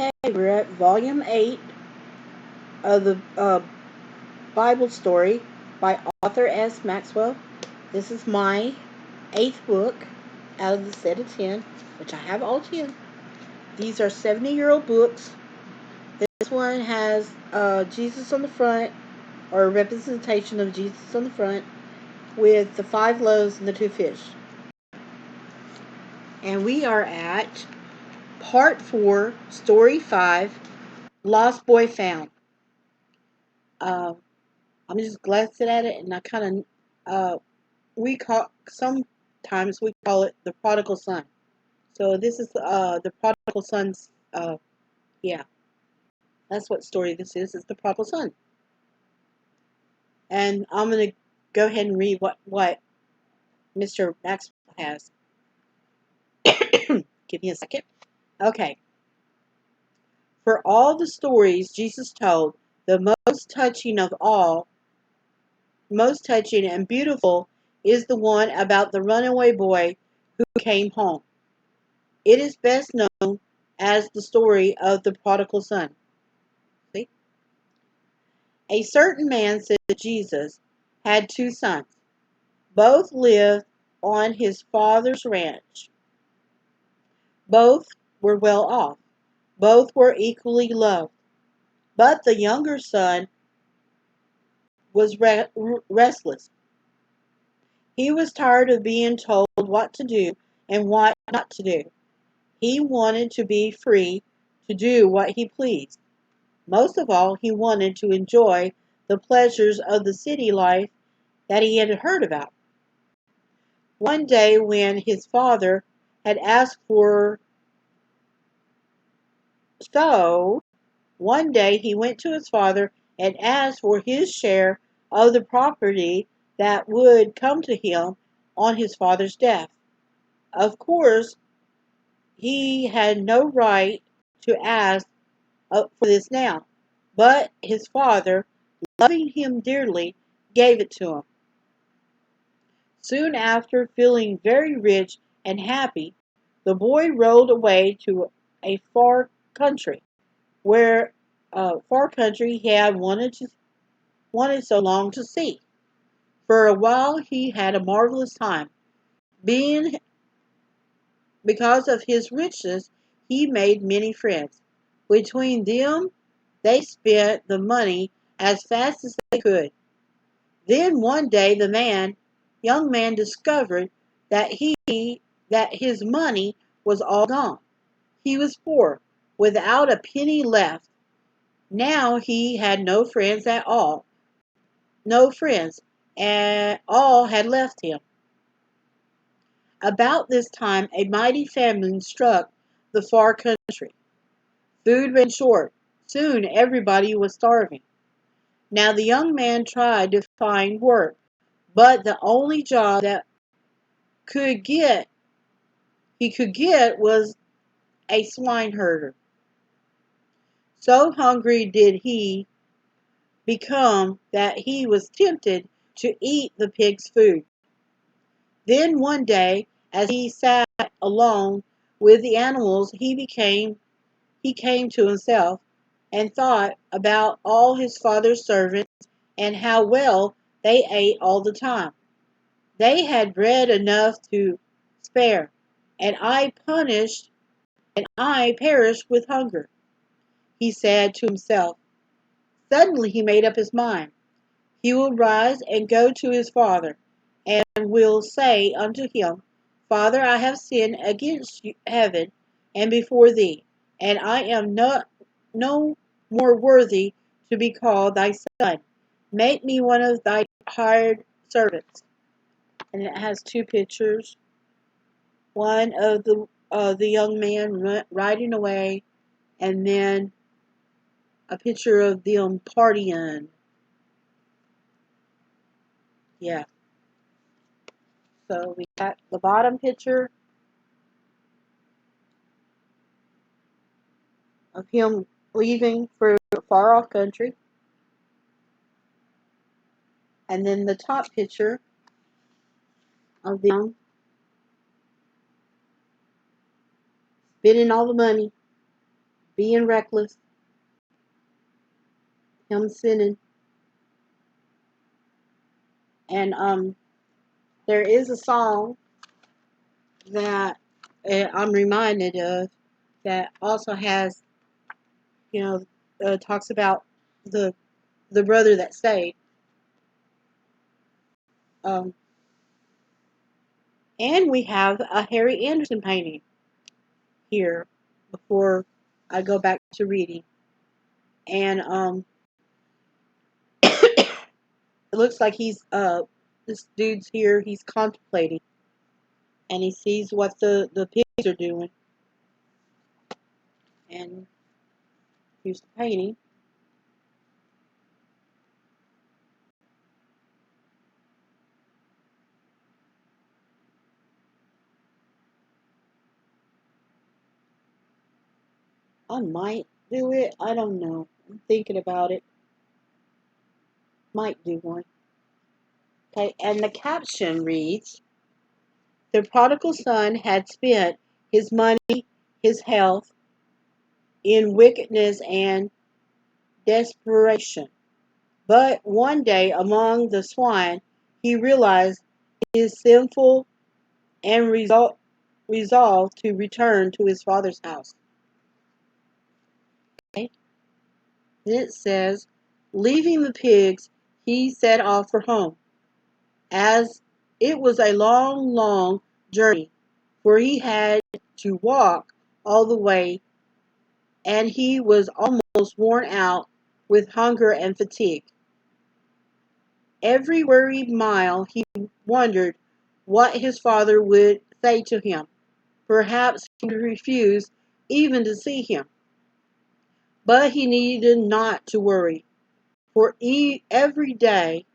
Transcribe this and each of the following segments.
Okay, we're at volume 8 of the Bible story by Arthur S Maxwell. This is my 8th book out of the set of 10, which I have all 10. These are 70-year-old books. This one has Jesus on the front, or a representation of Jesus on the front, with the 5 loaves and the 2 fish. And we are at Part 4, Story 5, Lost Boy Found. I'm just glancing at it, and I kind of sometimes we call it the prodigal son. So this is the prodigal son's. Yeah, that's what story this is. It's the prodigal son, and I'm gonna go ahead and read what Mr. Maxwell has. Give me a second. Okay. For all the stories Jesus told, the most touching and beautiful is the one about the runaway boy who came home. It is best known as the story of the prodigal son. See? A certain man, said Jesus, had 2 sons. Both lived on his father's ranch. Both were well off. Both were equally loved. But the younger son was restless. He was tired of being told what to do and what not to do. He wanted to be free to do what he pleased. Most of all, he wanted to enjoy the pleasures of the city life that he had heard about. One day when his father had asked for so, one day he went to his father and asked for his share of the property that would come to him on his father's death. Of course, he had no right to ask for this now, but his father, loving him dearly, gave it to him. Soon after, feeling very rich and happy, the boy rode away to a where far country he had wanted so long to see. For a while he had a marvelous time. Being because of his riches, he made many friends. Between them, they spent the money as fast as they could. Then one day the young man discovered that his money was all gone. He was poor, without a penny left. Now he had no friends at all. No friends, and all had left him. About this time a mighty famine struck the far country. Food ran short. Soon everybody was starving. Now the young man tried to find work, but the only job that could get he could get was a swine-herder. So hungry did he become that he was tempted to eat the pig's food. Then one day, as he sat alone with the animals, he came to himself and thought about all his father's servants and how well they ate all the time. They had bread enough to spare, and I perished with hunger, he said to himself. Suddenly he made up his mind. He will rise and go to his father, and will say unto him, Father, I have sinned against heaven and before thee, and I am no more worthy to be called thy son. Make me one of thy hired servants. And it has 2 pictures. One of the young man riding away, and then a picture of them partying. Yeah. So we got the bottom picture of him leaving for a far off country. And then the top picture of them spending all the money being reckless, him sinning, and there is a song that I'm reminded of that also has, you know, talks about the the brother that stayed. Um, and we have a Harry Anderson painting here before I go back to reading. And it looks like this dude's here. He's contemplating, and he sees what the pigs are doing. And here's the painting. I might do it. I don't know. I'm thinking about it. Might do one. Okay, and the caption reads, "The prodigal son had spent his money, his health, in wickedness and desperation. But one day among the swine, he realized his sinful and resolved to return to his father's house." Okay? Then it says, leaving the pigs, he set off for home. As it was a long, long journey, for he had to walk all the way, and he was almost worn out with hunger and fatigue. Every weary mile he wondered what his father would say to him. Perhaps he would refuse even to see him. But he needed not to worry, for every day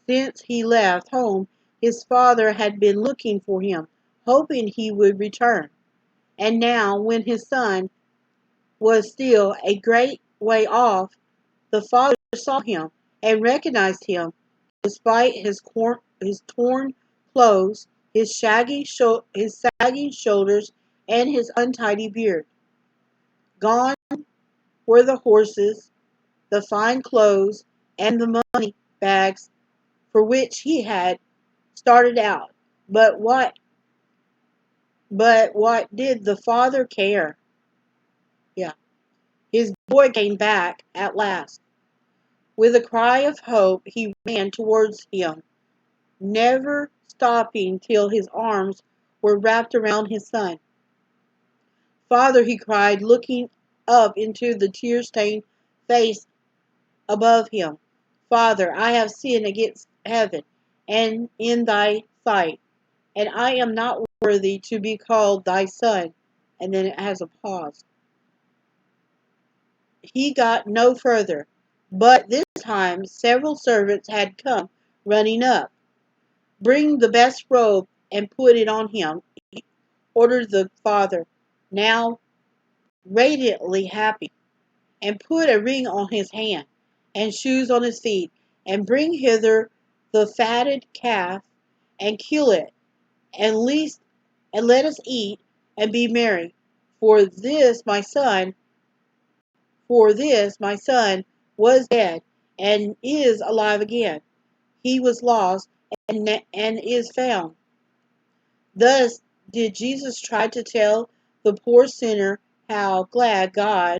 since he left home, his father had been looking for him, hoping he would return. And now, when his son was still a great way off, the father saw him and recognized him, despite his torn clothes, his sagging shoulders, and his untidy beard. Gone were the horses, the fine clothes, and the money bags for which he had started out. But what did the father care? Yeah. His boy came back at last. With a cry of hope, he ran towards him, never stopping till his arms were wrapped around his son. "Father," he cried, looking up into the tear-stained face above him. "Father, I have sinned against heaven and in thy sight, and I am not worthy to be called thy son." And then it has a pause. He got no further, but this time several servants had come running up. "Bring the best robe and put it on him," ordered the father, now radiantly happy, "and put a ring on his hand and shoes on his feet, and bring hither the fatted calf and kill it, and least and let us eat and be merry. For this my son, for this my son was dead and is alive again. He was lost and is found." Thus did Jesus try to tell the poor sinner how glad God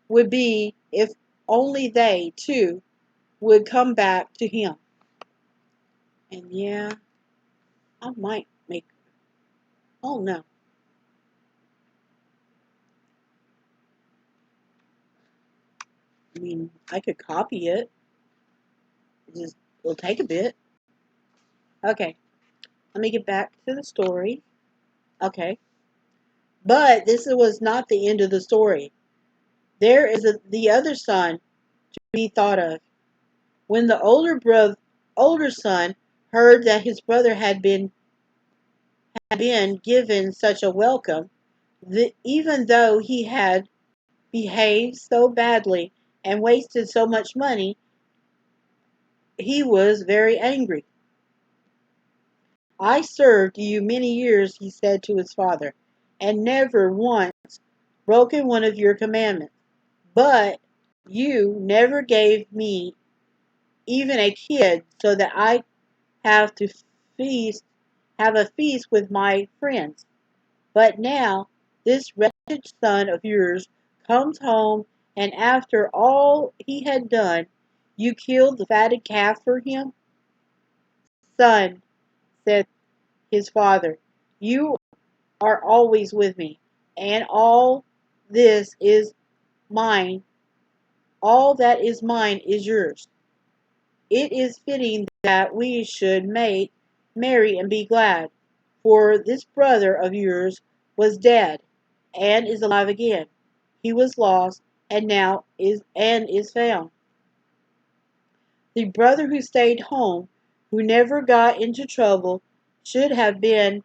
would be if only they, too, would come back to him. And yeah, I might make, oh no, I mean, I could copy it. It'll take a bit. Okay, let me get back to the story. Okay, but this was not the end of the story. There is the other son to be thought of. When the older son heard that his brother had been given such a welcome, even though he had behaved so badly and wasted so much money, he was very angry. "I served you many years," he said to his father, "and never once broken one of your commandments. But you never gave me even a kid so that I have to feast, have a feast with my friends. But now this wretched son of yours comes home, and after all he had done, you killed the fatted calf for him? Son, said his father, you are always with me, and this is mine, all that is mine is yours. It is fitting that we should make merry and be glad, for this brother of yours was dead and is alive again. He was lost and is found. The brother who stayed home, who never got into trouble, should have been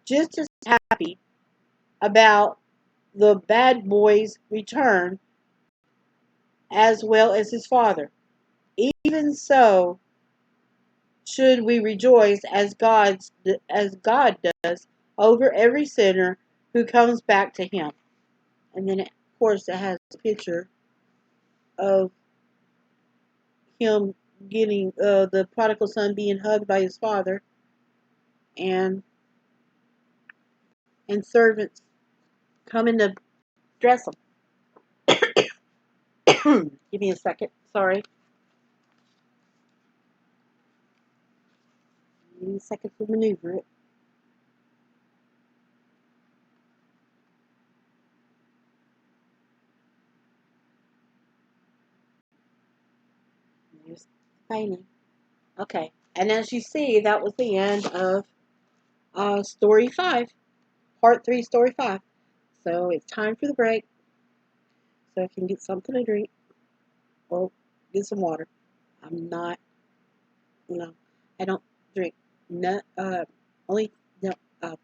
just as happy about the bad boy's return as well as his father. Even so should we rejoice as God does over every sinner who comes back to him. And then, of course, it has a picture of him getting the prodigal son being hugged by his father, and servants coming to dress him. Give me a second. Sorry. Give me a second to maneuver it. There's the painting. Okay. And as you see, that was the end of story 5, part 3, story 5. So it's time for the break, so I can get something to drink or get some water. I'm not, I don't drink. No, only, no, no,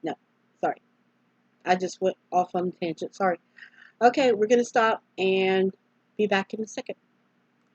no. Sorry. I just went off on a tangent. Sorry. Okay, we're going to stop and be back in a second.